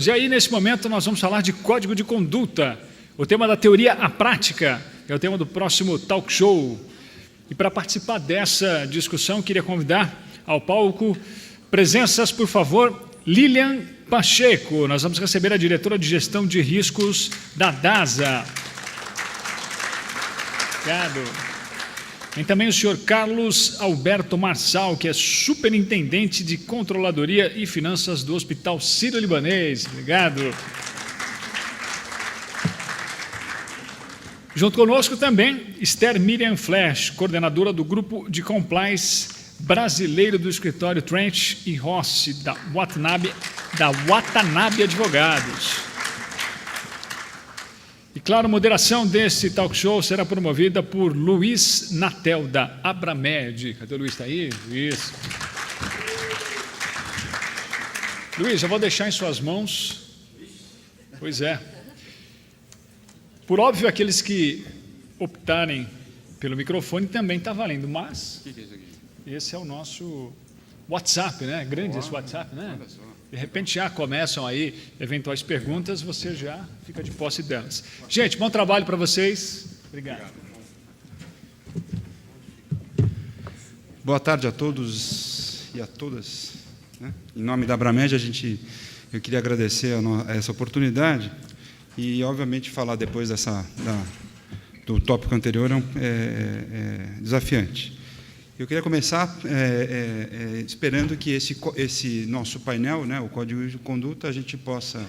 E aí, nesse momento, nós vamos falar de código de conduta, o tema da teoria à prática, que é o tema do próximo talk show. E para participar dessa discussão, queria convidar ao palco presenças, por favor, Lilian Pacheco. Nós vamos receber a diretora de gestão de riscos da DASA. Obrigado. Tem também o senhor Carlos Alberto Marçal, que é superintendente de controladoria e finanças do Hospital Sírio-Libanês. Obrigado. Junto conosco também, Esther Miriam Flash, coordenadora do Grupo de Compliance Brasileiro do Escritório Trent e Rossi, da Watanabe Advogados. E, claro, a moderação desse talk show será promovida por Luiz Natel, da Abramed. Cadê o Luiz? Está aí? Isso. Luiz, eu vou deixar em suas mãos. Pois é. Por óbvio, aqueles que optarem pelo microfone também está valendo, mas O que é isso aqui? esse é o nosso WhatsApp, né? Grande esse WhatsApp, né? Olha só. De repente já começam aí eventuais perguntas, você já fica de posse delas. Gente, bom trabalho para vocês. Obrigado. Boa tarde a todos e a todas. Né? Em nome da Abramed, eu queria agradecer a essa oportunidade e, obviamente, falar depois do tópico anterior é desafiante. Eu queria começar esperando que esse nosso painel, né, o Código de Conduta, a gente possa,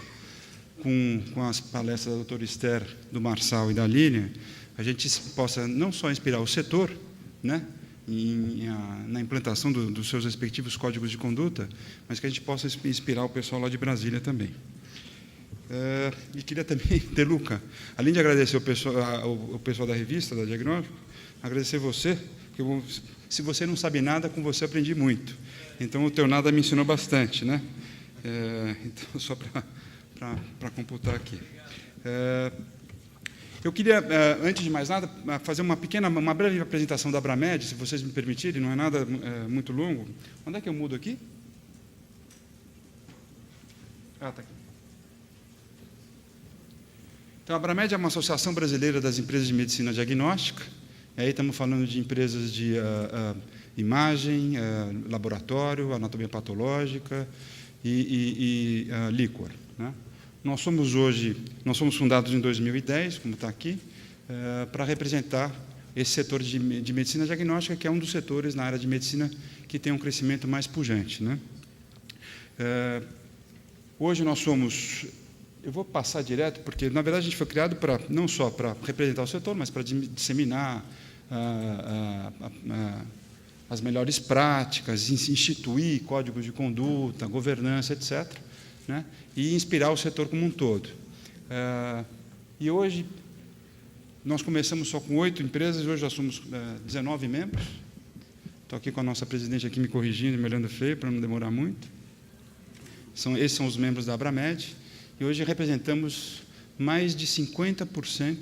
com as palestras da doutora Esther, do Marçal e da Lilian, a gente possa não só inspirar o setor, né, na implantação dos seus respectivos códigos de conduta, mas que a gente possa inspirar o pessoal lá de Brasília também. E queria também, Deluca, além de agradecer o pessoal da revista, da Diagnóstico, agradecer você, que se você não sabe nada, com você aprendi muito. Então, o teu nada me ensinou bastante, né? Então, só para computar aqui. Eu queria, antes de mais nada, fazer uma breve apresentação da Abramed, se vocês me permitirem, não é nada muito longo. Onde é que eu mudo aqui? Ah, está aqui. Então, a Abramed é uma associação brasileira das empresas de medicina diagnóstica. Aí estamos falando de empresas de imagem, laboratório, anatomia patológica e líquor. Né? Nós somos fundados em 2010, como está aqui, para representar esse setor de medicina diagnóstica, que é um dos setores na área de medicina que tem um crescimento mais pujante. Né? Hoje nós somos... Eu vou passar direto, porque, na verdade, a gente foi criado não só para representar o setor, mas para disseminar as melhores práticas, instituir códigos de conduta, governança, etc., né? E inspirar o setor como um todo. E hoje, nós começamos só com 8 empresas, hoje já somos 19 membros. Estou aqui com a nossa presidente aqui me corrigindo, me olhando feio, para não demorar muito. Esses são os membros da Abramed. E hoje representamos mais de 50%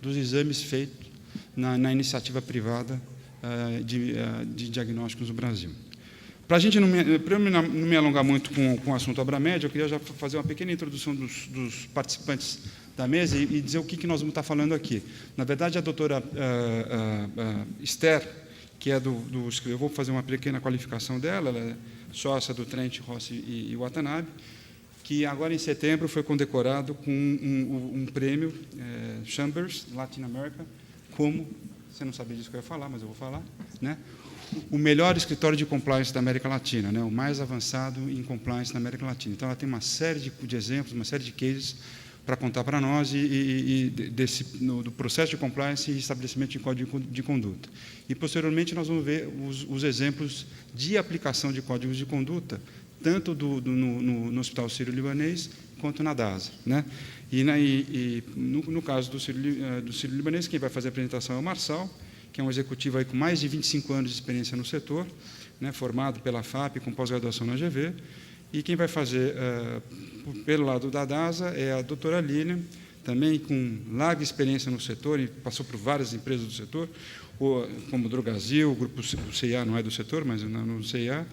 dos exames feitos na iniciativa privada de diagnósticos no Brasil. Para eu não me alongar muito com o assunto Abramed, eu queria já fazer uma pequena introdução dos participantes da mesa e dizer o que nós vamos estar falando aqui. Na verdade, a doutora Esther, que é eu vou fazer uma pequena qualificação dela, ela é sócia do Trent, Rossi e Watanabe, que agora em setembro foi condecorado com um prêmio Chambers Latin America, como, você não sabia disso que eu ia falar, mas eu vou falar, né? O melhor escritório de compliance da América Latina, né? O mais avançado em compliance na América Latina. Então, ela tem uma série de exemplos, uma série de cases para contar para nós do processo de compliance e estabelecimento de código de conduta. E, posteriormente, nós vamos ver os exemplos de aplicação de códigos de conduta, tanto no Hospital Sírio-Libanês quanto na DASA. Né? No caso do Sírio-Libanês, quem vai fazer a apresentação é o Marçal, que é um executivo aí com mais de 25 anos de experiência no setor, né, formado pela FAP com pós-graduação na GV, e quem vai fazer, pelo lado da DASA, é a doutora Lilian, também com larga experiência no setor, e passou por várias empresas do setor, como o Drogasil, o grupo CIA não é do setor, mas no CIA,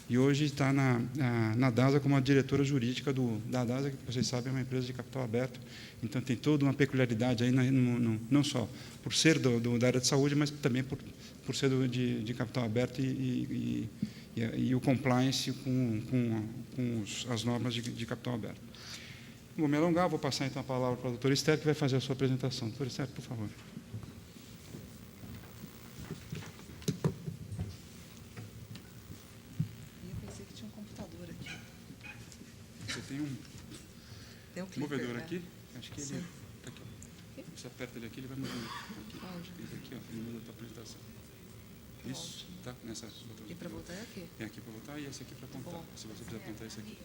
e hoje está na DASA como a diretora jurídica da DASA, que vocês sabem é uma empresa de capital aberto, então tem toda uma peculiaridade aí, não só por ser da área de saúde, mas também por ser de capital aberto e o compliance com as normas de capital aberto. Não vou me alongar, vou passar então a palavra para a doutora Esther, que vai fazer a sua apresentação. Doutora Esther, por favor. Tem um movedor aqui, acho que ele está aqui. Você aperta ele aqui, ele vai mudando aqui. Esse aqui, ó, ele muda a tua apresentação. Isso, tá? Nessa outra. E para voltar é aqui? É aqui para voltar e esse aqui para apontar. Se você quiser apontar esse aqui.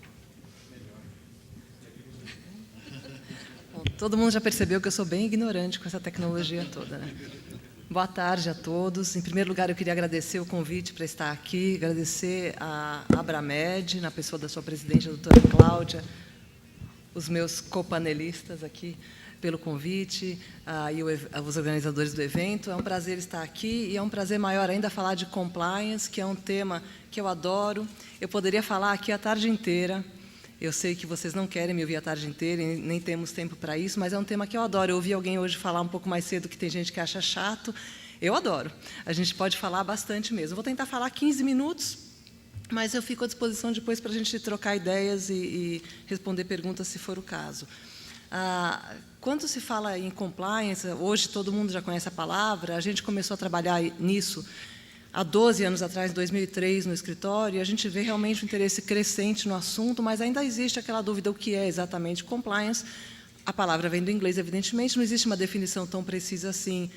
Bom, todo mundo já percebeu que eu sou bem ignorante com essa tecnologia toda, né? Boa tarde a todos. Em primeiro lugar, eu queria agradecer o convite para estar aqui, agradecer a Abramed, na pessoa da sua presidente, a doutora Cláudia, os meus copanelistas aqui, pelo convite, e os organizadores do evento. É um prazer estar aqui e é um prazer maior ainda falar de compliance, que é um tema que eu adoro. Eu poderia falar aqui a tarde inteira. Eu sei que vocês não querem me ouvir a tarde inteira, e nem temos tempo para isso, mas é um tema que eu adoro. Eu ouvi alguém hoje falar um pouco mais cedo que tem gente que acha chato. Eu adoro. A gente pode falar bastante mesmo. Eu vou tentar falar 15 minutos, mas eu fico à disposição depois para a gente trocar ideias e responder perguntas, se for o caso. Quando se fala em compliance, hoje todo mundo já conhece a palavra, a gente começou a trabalhar nisso há 12 anos atrás, em 2003, no escritório, e a gente vê realmente um interesse crescente no assunto, mas ainda existe aquela dúvida o que é exatamente compliance. A palavra vem do inglês, evidentemente, não existe uma definição tão precisa assim,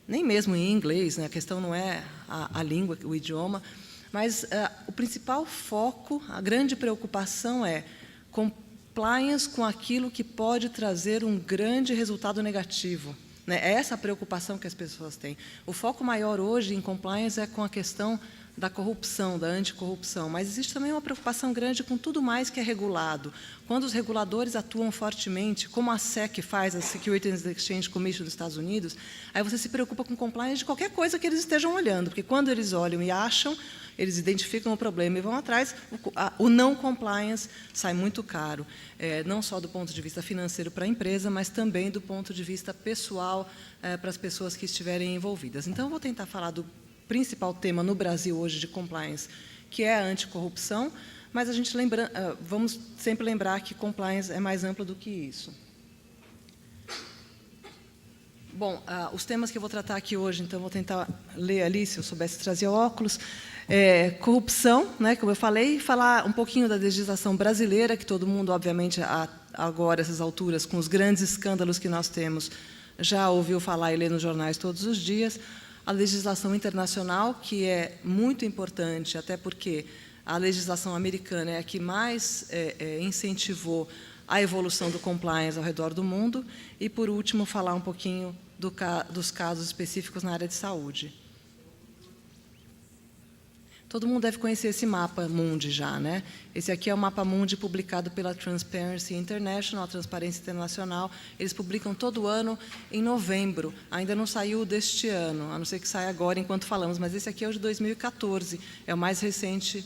nem mesmo em inglês, né? A questão não é a língua, o idioma, mas o principal foco, a grande preocupação é compliance com aquilo que pode trazer um grande resultado negativo. É essa a preocupação que as pessoas têm. O foco maior hoje em compliance é com a questão da corrupção, da anticorrupção, mas existe também uma preocupação grande com tudo mais que é regulado. Quando os reguladores atuam fortemente, como a SEC faz, a Securities and Exchange Commission dos Estados Unidos, aí você se preocupa com compliance de qualquer coisa que eles estejam olhando, porque quando eles olham e acham, eles identificam o problema e vão atrás, o não compliance sai muito caro, não só do ponto de vista financeiro para a empresa, mas também do ponto de vista pessoal para as pessoas que estiverem envolvidas. Então, eu vou tentar falar do principal tema no Brasil hoje de compliance, que é a anticorrupção, mas a gente vamos sempre lembrar que compliance é mais amplo do que isso. Bom, os temas que eu vou tratar aqui hoje, então, vou tentar ler ali, se eu soubesse trazer óculos. Corrupção, né, como eu falei, falar um pouquinho da legislação brasileira, que todo mundo, obviamente, agora, essas alturas, com os grandes escândalos que nós temos, já ouviu falar e lê nos jornais todos os dias. A legislação internacional, que é muito importante, até porque a legislação americana é a que mais incentivou a evolução do compliance ao redor do mundo. E, por último, falar um pouquinho dos casos específicos na área de saúde. Todo mundo deve conhecer esse mapa mundi já, né? Esse aqui é o mapa mundi publicado pela Transparency International, a Transparência Internacional. Eles publicam todo ano em novembro. Ainda não saiu deste ano, a não ser que saia agora enquanto falamos, mas esse aqui é o de 2014. É o mais recente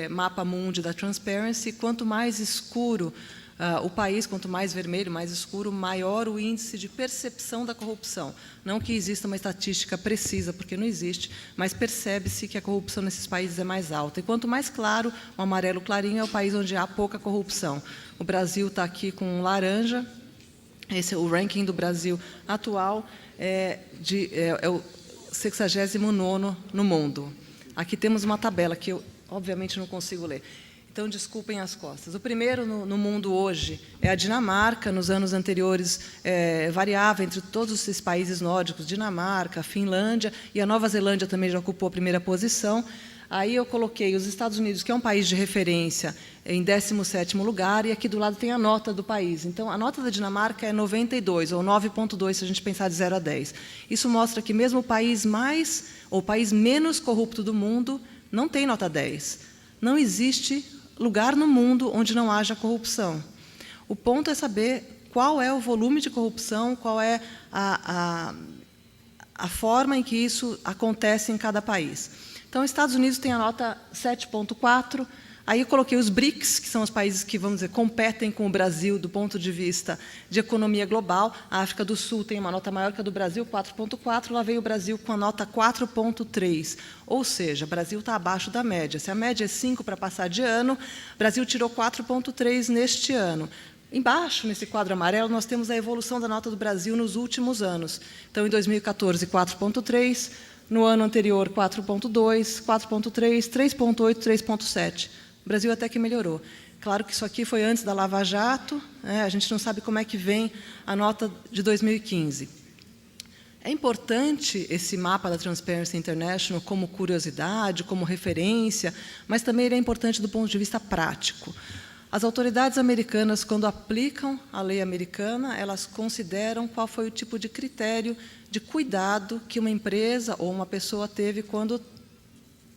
mapa mundi da Transparency. Quanto mais escuro o país, quanto mais vermelho, mais escuro, maior o índice de percepção da corrupção. Não que exista uma estatística precisa, porque não existe, mas percebe-se que a corrupção nesses países é mais alta. E quanto mais claro, o amarelo clarinho é o país onde há pouca corrupção. O Brasil está aqui com um laranja. Esse é o ranking do Brasil atual, é o 69º no mundo. Aqui temos uma tabela que eu, obviamente, não consigo ler. Então, desculpem as costas. O primeiro no mundo hoje é a Dinamarca. Nos anos anteriores, variava entre todos esses países nórdicos, Dinamarca, Finlândia, e a Nova Zelândia também já ocupou a primeira posição. Aí eu coloquei os Estados Unidos, que é um país de referência, em 17º lugar, e aqui do lado tem a nota do país. Então, a nota da Dinamarca é 92, ou 9,2, se a gente pensar de 0 a 10. Isso mostra que mesmo o país o país menos corrupto do mundo não tem nota 10. Não existe lugar no mundo onde não haja corrupção. O ponto é saber qual é o volume de corrupção, qual é a forma em que isso acontece em cada país. Então, os Estados Unidos tem a nota 7,4. Aí eu coloquei os BRICS, que são os países que, vamos dizer, competem com o Brasil do ponto de vista de economia global. A África do Sul tem uma nota maior que a do Brasil, 4,4. Lá veio o Brasil com a nota 4,3. Ou seja, o Brasil está abaixo da média. Se a média é 5 para passar de ano, o Brasil tirou 4,3 neste ano. Embaixo, nesse quadro amarelo, nós temos a evolução da nota do Brasil nos últimos anos. Então, em 2014, 4,3. No ano anterior, 4,2, 4,3, 3,8, 3,7. O Brasil até que melhorou. Claro que isso aqui foi antes da Lava Jato, a gente não sabe como é que vem a nota de 2015. É importante esse mapa da Transparency International como curiosidade, como referência, mas também ele é importante do ponto de vista prático. As autoridades americanas, quando aplicam a lei americana, elas consideram qual foi o tipo de critério de cuidado que uma empresa ou uma pessoa teve quando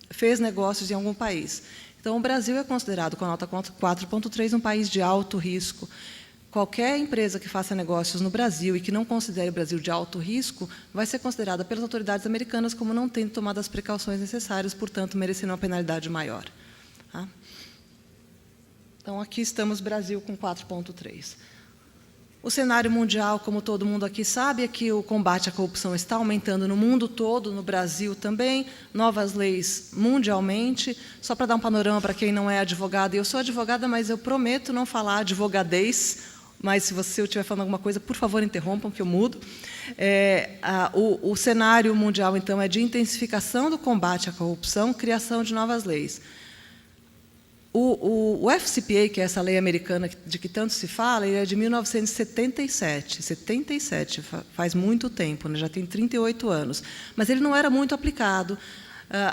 fez negócios em algum país. Então, o Brasil é considerado, com a nota 4,3, um país de alto risco. Qualquer empresa que faça negócios no Brasil e que não considere o Brasil de alto risco vai ser considerada pelas autoridades americanas como não tendo tomado as precauções necessárias, portanto, merecendo uma penalidade maior. Tá? Então, aqui estamos, Brasil, com 4,3. O cenário mundial, como todo mundo aqui sabe, é que o combate à corrupção está aumentando no mundo todo, no Brasil também, novas leis mundialmente. Só para dar um panorama para quem não é advogado, eu sou advogada, mas eu prometo não falar advogadez, mas se você estiver falando alguma coisa, por favor, interrompam, que eu mudo. O cenário mundial, então, é de intensificação do combate à corrupção, criação de novas leis. O FCPA, que é essa lei americana de que tanto se fala, ele é de 1977. 77, faz muito tempo, né? Já tem 38 anos. Mas ele não era muito aplicado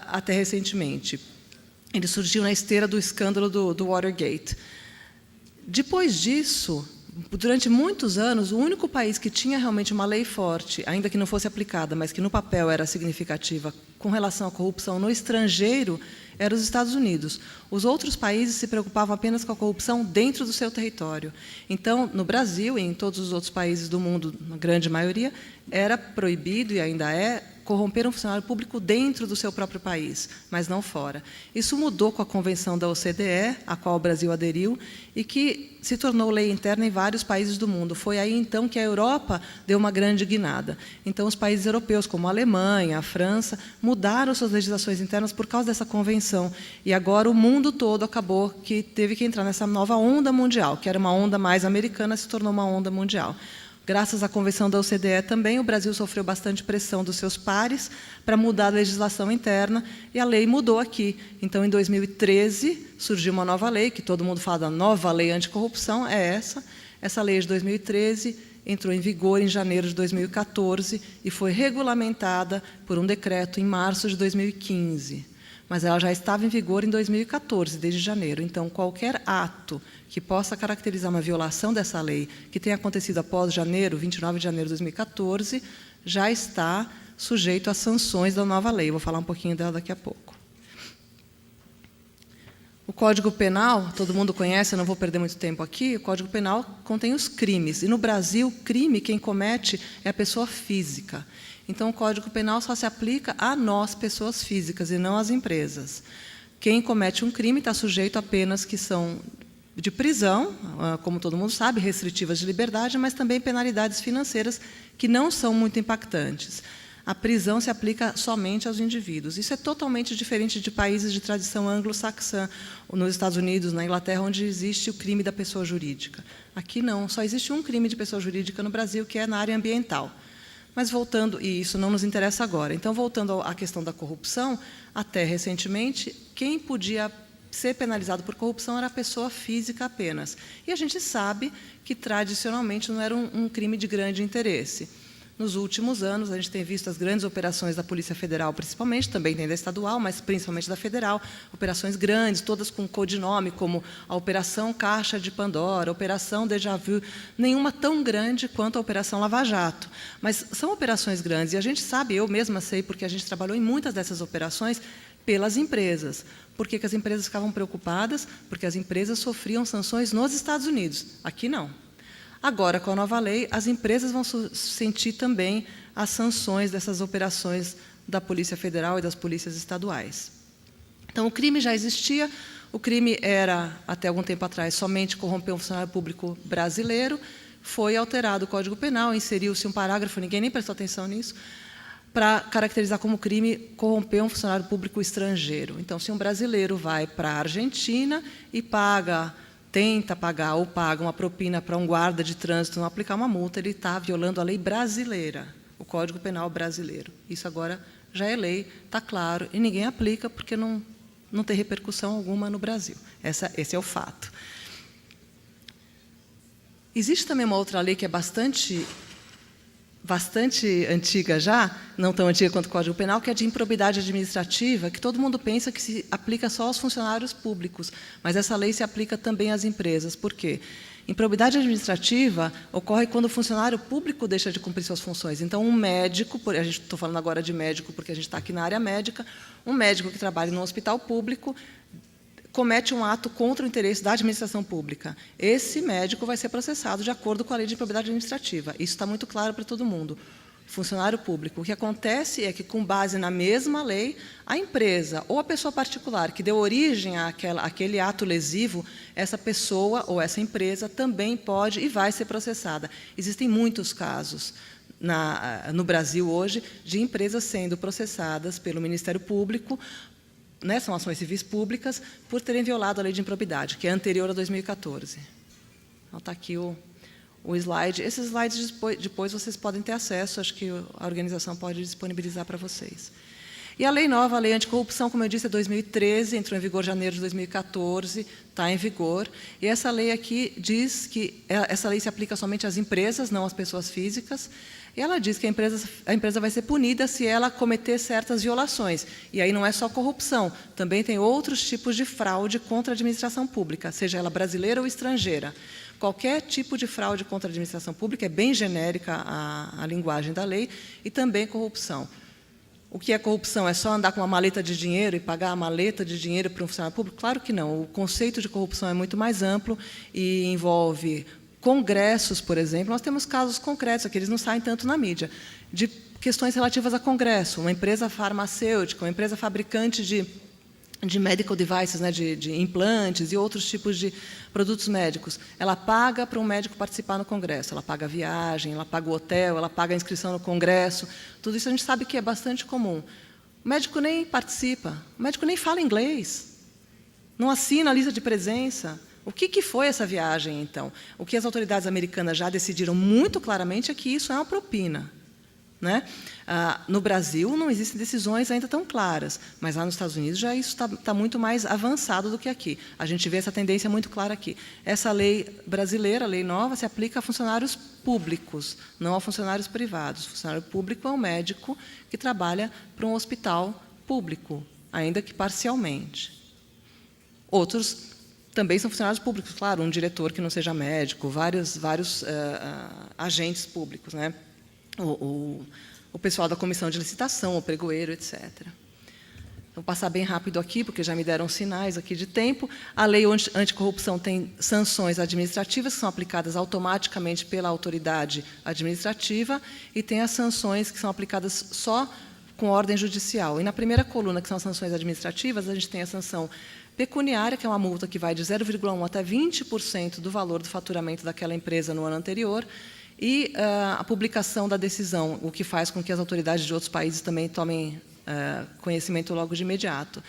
até recentemente. Ele surgiu na esteira do escândalo do Watergate. Depois disso, durante muitos anos, o único país que tinha realmente uma lei forte, ainda que não fosse aplicada, mas que no papel era significativa com relação à corrupção no estrangeiro, eram os Estados Unidos. Os outros países se preocupavam apenas com a corrupção dentro do seu território. Então, no Brasil e em todos os outros países do mundo, na grande maioria, era proibido, e ainda é, corromper um funcionário público dentro do seu próprio país, mas não fora. Isso mudou com a Convenção da OCDE, a qual o Brasil aderiu, e que se tornou lei interna em vários países do mundo. Foi aí, então, que a Europa deu uma grande guinada. Então, os países europeus, como a Alemanha, a França, mudaram suas legislações internas por causa dessa convenção. E agora o mundo todo acabou que teve que entrar nessa nova onda mundial, que era uma onda mais americana, se tornou uma onda mundial. Graças à Convenção da OCDE também, o Brasil sofreu bastante pressão dos seus pares para mudar a legislação interna, e a lei mudou aqui. Então, em 2013, surgiu uma nova lei, que todo mundo fala da nova lei anticorrupção, é essa. Essa lei é de 2013 entrou em vigor em janeiro de 2014 e foi regulamentada por um decreto em março de 2015. Mas ela já estava em vigor em 2014, desde janeiro. Então, qualquer ato que possa caracterizar uma violação dessa lei, que tenha acontecido após janeiro, 29 de janeiro de 2014, já está sujeito às sanções da nova lei. Vou falar um pouquinho dela daqui a pouco. O Código Penal, todo mundo conhece, eu não vou perder muito tempo aqui, o Código Penal contém os crimes. E, no Brasil, crime, quem comete é a pessoa física. Então, o Código Penal só se aplica a nós, pessoas físicas, e não às empresas. Quem comete um crime está sujeito a penas que são de prisão, como todo mundo sabe, restritivas de liberdade, mas também penalidades financeiras que não são muito impactantes. A prisão se aplica somente aos indivíduos. Isso é totalmente diferente de países de tradição anglo-saxã, nos Estados Unidos, na Inglaterra, onde existe o crime da pessoa jurídica. Aqui não, só existe um crime de pessoa jurídica no Brasil, que é na área ambiental. Mas voltando, e isso não nos interessa agora, então, voltando à questão da corrupção, até recentemente, quem podia ser penalizado por corrupção era a pessoa física apenas. E a gente sabe que, tradicionalmente, não era um crime de grande interesse. Nos últimos anos, a gente tem visto as grandes operações da Polícia Federal, principalmente, também tem da estadual, mas principalmente da federal, operações grandes, todas com codinome, como a Operação Caixa de Pandora, a Operação Déjà Vu, nenhuma tão grande quanto a Operação Lava Jato. Mas são operações grandes, e a gente sabe, eu mesma sei, porque a gente trabalhou em muitas dessas operações, pelas empresas. Por que as empresas ficavam preocupadas? Porque as empresas sofriam sanções nos Estados Unidos. Aqui não. Agora, com a nova lei, as empresas vão sentir também as sanções dessas operações da Polícia Federal e das polícias estaduais. Então, o crime já existia, o crime era, até algum tempo atrás, somente corromper um funcionário público brasileiro, foi alterado o Código Penal, inseriu-se um parágrafo, ninguém nem prestou atenção nisso, para caracterizar como crime corromper um funcionário público estrangeiro. Então, se um brasileiro vai para a Argentina e tenta pagar ou paga uma propina para um guarda de trânsito não aplicar uma multa, ele está violando a lei brasileira, o Código Penal brasileiro. Isso agora já é lei, está claro, e ninguém aplica porque não tem repercussão alguma no Brasil. Esse é o fato. Existe também uma outra lei que é bastante antiga já, não tão antiga quanto o Código Penal, que é de improbidade administrativa, que todo mundo pensa que se aplica só aos funcionários públicos, mas essa lei se aplica também às empresas. Por quê? Improbidade administrativa ocorre quando o funcionário público deixa de cumprir suas funções. Então, um médico, a gente estou falando agora de médico porque a gente está aqui na área médica, um médico que trabalha num hospital público comete um ato contra o interesse da administração pública. Esse médico vai ser processado de acordo com a lei de improbidade administrativa. Isso está muito claro para todo mundo. Funcionário público. O que acontece é que, com base na mesma lei, a empresa ou a pessoa particular que deu origem àquele ato lesivo, essa pessoa ou essa empresa também pode e vai ser processada. Existem muitos casos no Brasil hoje de empresas sendo processadas pelo Ministério Público, são ações civis públicas, por terem violado a lei de improbidade, que é anterior a 2014. Então, está aqui o slide. Esses slides depois vocês podem ter acesso, acho que a organização pode disponibilizar para vocês. E a lei nova, a lei anticorrupção, como eu disse, é 2013, entrou em vigor em janeiro de 2014, está em vigor. E essa lei aqui diz que essa lei se aplica somente às empresas, não às pessoas físicas. E ela diz que a empresa vai ser punida se ela cometer certas violações. E aí não é só corrupção, também tem outros tipos de fraude contra a administração pública, seja ela brasileira ou estrangeira. Qualquer tipo de fraude contra a administração pública, é bem genérica a linguagem da lei, e também corrupção. O que é corrupção? É só andar com uma maleta de dinheiro e pagar a maleta de dinheiro para um funcionário público? Claro que não. O conceito de corrupção é muito mais amplo e envolve congressos, por exemplo. Nós temos casos concretos, aqui eles não saem tanto na mídia, de questões relativas a congresso. Uma empresa farmacêutica, uma empresa fabricante de medical devices, de implantes e outros tipos de produtos médicos. Ela paga para um médico participar no congresso. Ela paga a viagem, ela paga o hotel, ela paga a inscrição no congresso. Tudo isso a gente sabe que é bastante comum. O médico nem participa, o médico nem fala inglês, não assina a lista de presença. O que foi essa viagem, então? O que as autoridades americanas já decidiram muito claramente é que isso é uma propina. No Brasil, não existem decisões ainda tão claras, mas lá nos Estados Unidos já isso está muito mais avançado do que aqui. A gente vê essa tendência muito clara aqui. Essa lei brasileira, a lei nova, se aplica a funcionários públicos, não a funcionários privados. O funcionário público é um médico que trabalha para um hospital público, ainda que parcialmente. Outros também são funcionários públicos, claro, um diretor que não seja médico, vários agentes públicos, o pessoal da comissão de licitação, o pregoeiro, etc. Vou passar bem rápido aqui, porque já me deram sinais aqui de tempo. A lei anticorrupção tem sanções administrativas, que são aplicadas automaticamente pela autoridade administrativa, e tem as sanções que são aplicadas só com ordem judicial. E na primeira coluna, que são as sanções administrativas, a gente tem a sanção pecuniária, que é uma multa que vai de 0,1% até 20% do valor do faturamento daquela empresa no ano anterior, e a publicação da decisão, o que faz com que as autoridades de outros países também tomem conhecimento logo de imediato.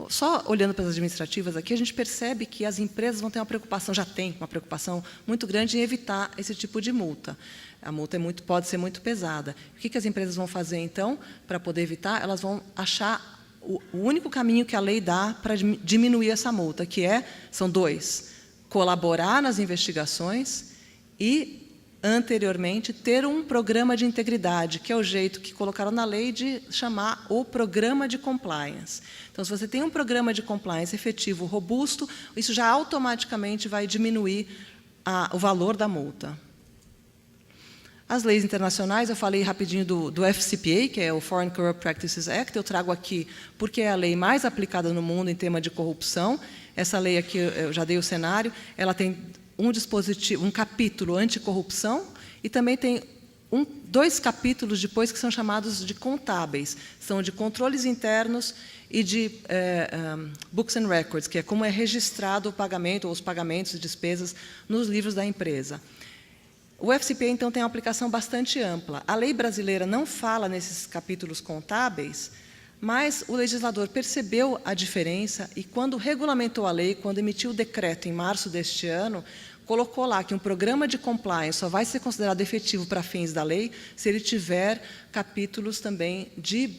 Só olhando para as administrativas aqui, a gente percebe que as empresas vão ter uma preocupação, já tem uma preocupação muito grande em evitar esse tipo de multa. A multa pode ser muito pesada. O que as empresas vão fazer, então, para poder evitar? Elas vão achar o único caminho que a lei dá para diminuir essa multa, são dois: colaborar nas investigações e, anteriormente, ter um programa de integridade, que é o jeito que colocaram na lei de chamar o programa de compliance. Então, se você tem um programa de compliance efetivo, robusto, isso já automaticamente vai diminuir o valor da multa. As leis internacionais, eu falei rapidinho do FCPA, que é o Foreign Corrupt Practices Act, eu trago aqui porque é a lei mais aplicada no mundo em tema de corrupção. Essa lei aqui, eu já dei o cenário, ela tem um capítulo anticorrupção, e também tem dois capítulos depois que são chamados de contábeis, são de controles internos e de Books and Records, que é como é registrado o pagamento, ou os pagamentos e despesas nos livros da empresa. O FCPA, então, tem uma aplicação bastante ampla. A lei brasileira não fala nesses capítulos contábeis, mas o legislador percebeu a diferença e, quando regulamentou a lei, quando emitiu o decreto em março deste ano, colocou lá que um programa de compliance só vai ser considerado efetivo para fins da lei se ele tiver capítulos também de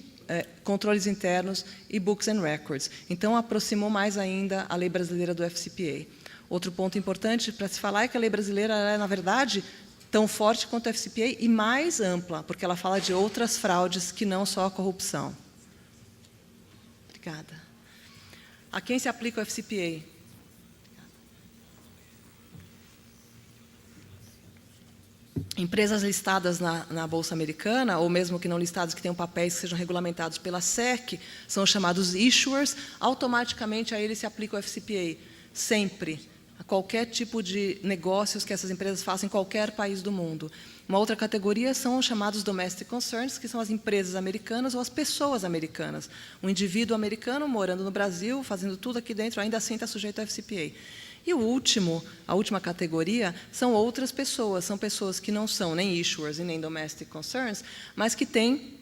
controles internos e Books and Records. Então, aproximou mais ainda a lei brasileira do FCPA. Outro ponto importante para se falar é que a lei brasileira é, na verdade, tão forte quanto a FCPA e mais ampla, porque ela fala de outras fraudes que não só a corrupção. Obrigada. A quem se aplica o FCPA? Empresas listadas na Bolsa Americana, ou mesmo que não listadas, que tenham papéis que sejam regulamentados pela SEC, são chamados issuers, automaticamente a eles se aplica o FCPA, sempre, a qualquer tipo de negócios que essas empresas façam em qualquer país do mundo. Uma outra categoria são os chamados domestic concerns, que são as empresas americanas ou as pessoas americanas. Um indivíduo americano morando no Brasil, fazendo tudo aqui dentro, ainda assim está sujeito ao FCPA. E a última categoria são outras pessoas, são pessoas que não são nem issuers e nem domestic concerns, mas que têm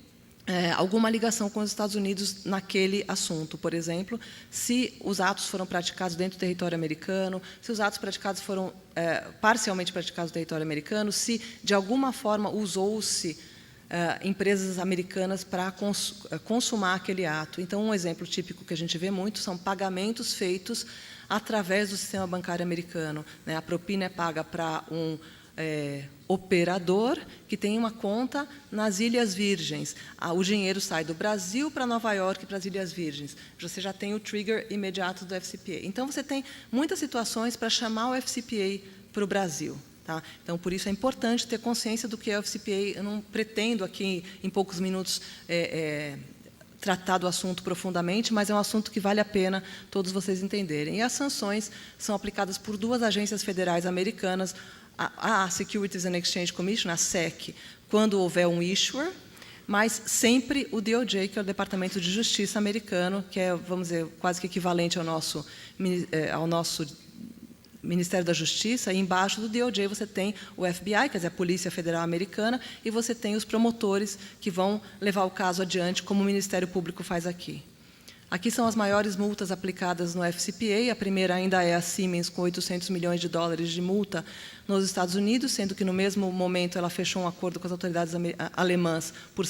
alguma ligação com os Estados Unidos naquele assunto. Por exemplo, se os atos foram praticados dentro do território americano, se os atos praticados foram parcialmente praticados no território americano, se, de alguma forma, usou-se empresas americanas para consumar aquele ato. Então, um exemplo típico que a gente vê muito são pagamentos feitos através do sistema bancário americano. A propina é paga para um operador que tem uma conta nas Ilhas Virgens. O dinheiro sai do Brasil para Nova York e para as Ilhas Virgens. Você já tem o trigger imediato do FCPA. Então, você tem muitas situações para chamar o FCPA para o Brasil. Tá? Então, por isso é importante ter consciência do que é o FCPA. Eu não pretendo aqui, em poucos minutos, tratar do assunto profundamente, mas é um assunto que vale a pena todos vocês entenderem. E as sanções são aplicadas por duas agências federais americanas, a Securities and Exchange Commission, a SEC, quando houver um issuer, mas sempre o DOJ, que é o Departamento de Justiça americano, que é, vamos dizer, quase que equivalente ao nosso Ministério da Justiça, e embaixo do DOJ você tem o FBI, quer dizer, a Polícia Federal Americana, e você tem os promotores que vão levar o caso adiante, como o Ministério Público faz aqui. Aqui são as maiores multas aplicadas no FCPA. A primeira ainda é a Siemens, com 800 milhões de dólares de multa nos Estados Unidos, sendo que, no mesmo momento, ela fechou um acordo com as autoridades alemãs por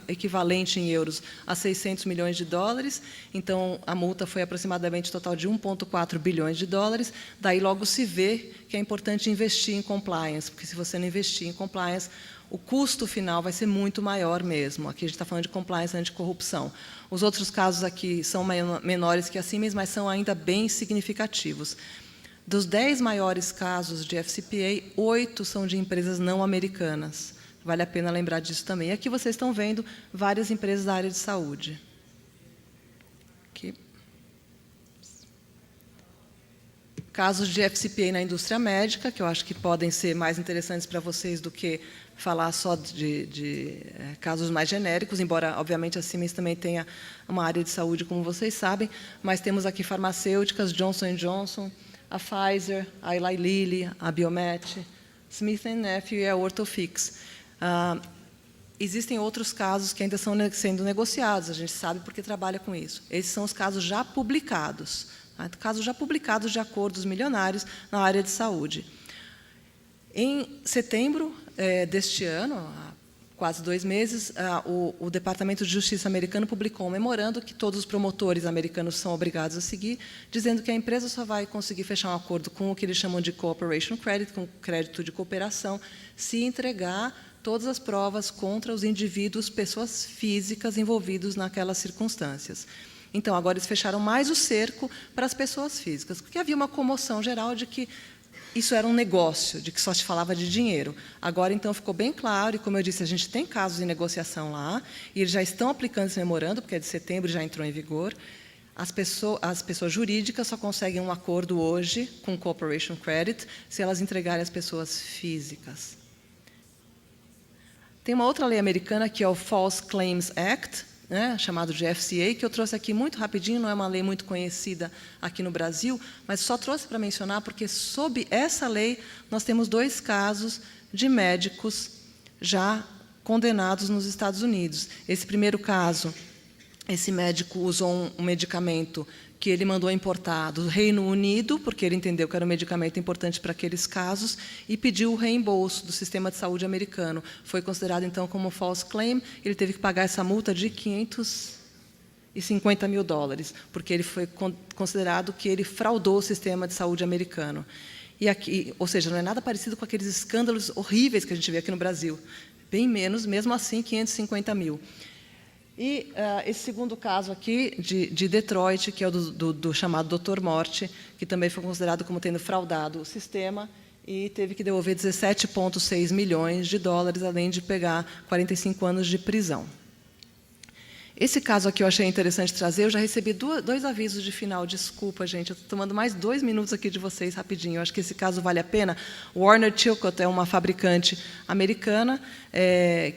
equivalente em euros a 600 milhões de dólares. Então, a multa foi aproximadamente total de 1,4 bilhões de dólares. Daí, logo se vê que é importante investir em compliance, porque, se você não investir em compliance, o custo final vai ser muito maior mesmo. Aqui a gente está falando de compliance anticorrupção. Os outros casos aqui são menores que a Siemens, mas são ainda bem significativos. Dos 10 maiores casos de FCPA, 8 são de empresas não americanas. Vale a pena lembrar disso também. E aqui vocês estão vendo várias empresas da área de saúde. Aqui. Casos de FCPA na indústria médica, que eu acho que podem ser mais interessantes para vocês do que falar só de casos mais genéricos, embora, obviamente, a Siemens também tenha uma área de saúde, como vocês sabem, mas temos aqui farmacêuticas, Johnson & Johnson, a Pfizer, a Eli Lilly, a Biomet, Smith & Nephew e a Orthofix. Existem outros casos que ainda estão sendo negociados, a gente sabe porque trabalha com isso. Esses são os casos já publicados, casos já publicados de acordos milionários na área de saúde. Em setembro deste ano, há quase 2 meses, o Departamento de Justiça americano publicou um memorando que todos os promotores americanos são obrigados a seguir, dizendo que a empresa só vai conseguir fechar um acordo com o que eles chamam de cooperation credit, com crédito de cooperação, se entregar todas as provas contra os indivíduos, pessoas físicas envolvidos naquelas circunstâncias. Então, agora eles fecharam mais o cerco para as pessoas físicas, porque havia uma comoção geral de que isso era um negócio, de que só se falava de dinheiro. Agora, então, ficou bem claro, e, como eu disse, a gente tem casos em negociação lá, e eles já estão aplicando esse memorando, porque é de setembro e já entrou em vigor. As pessoas jurídicas só conseguem um acordo hoje com Cooperation Credit se elas entregarem as pessoas físicas. Tem uma outra lei americana, que é o False Claims Act, né, chamado de FCA, que eu trouxe aqui muito rapidinho, não é uma lei muito conhecida aqui no Brasil, mas só trouxe para mencionar, porque, sob essa lei, nós temos 2 casos de médicos já condenados nos Estados Unidos. Esse primeiro caso, esse médico usou um medicamento que ele mandou importar do Reino Unido, porque ele entendeu que era um medicamento importante para aqueles casos, e pediu o reembolso do sistema de saúde americano. Foi considerado, então, como false claim. Ele teve que pagar essa multa de $550 mil, porque ele foi considerado que ele fraudou o sistema de saúde americano. E aqui, ou seja, não é nada parecido com aqueles escândalos horríveis que a gente vê aqui no Brasil. Bem menos, mesmo assim, 550 mil. E esse segundo caso aqui, de Detroit, que é o do chamado Dr. Morte, que também foi considerado como tendo fraudado o sistema e teve que devolver $17,6 milhões, além de pegar 45 anos de prisão. Esse caso aqui eu achei interessante trazer. Eu já recebi 2 avisos de final. Desculpa, gente, eu estou tomando mais 2 minutos aqui de vocês, rapidinho. Eu acho que esse caso vale a pena. Warner Chilcott é uma fabricante americana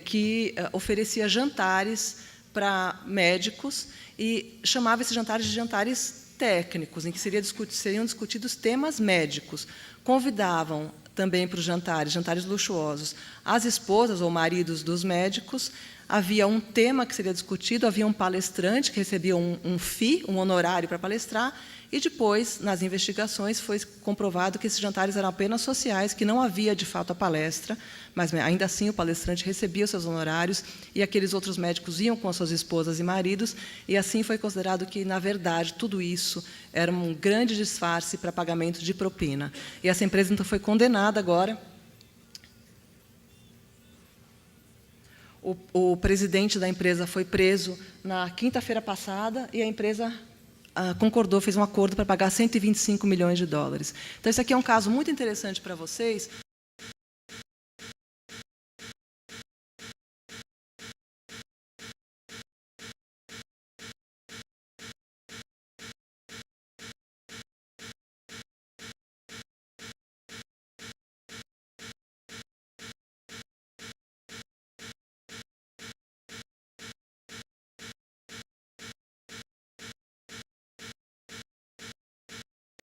que oferecia jantares para médicos e chamava esses jantares de jantares técnicos, em que seriam discutidos temas médicos. Convidavam também para os jantares luxuosos, as esposas ou maridos dos médicos. Havia um tema que seria discutido, havia um palestrante que recebia um fee, um honorário para palestrar, e depois, nas investigações, foi comprovado que esses jantares eram apenas sociais, que não havia, de fato, a palestra, mas, ainda assim, o palestrante recebia os seus honorários e aqueles outros médicos iam com as suas esposas e maridos, e assim foi considerado que, na verdade, tudo isso era um grande disfarce para pagamento de propina. E essa empresa, então, foi condenada agora. O presidente da empresa foi preso na quinta-feira passada e a empresa concordou, fez um acordo para pagar $125 milhões. Então, esse aqui é um caso muito interessante para vocês,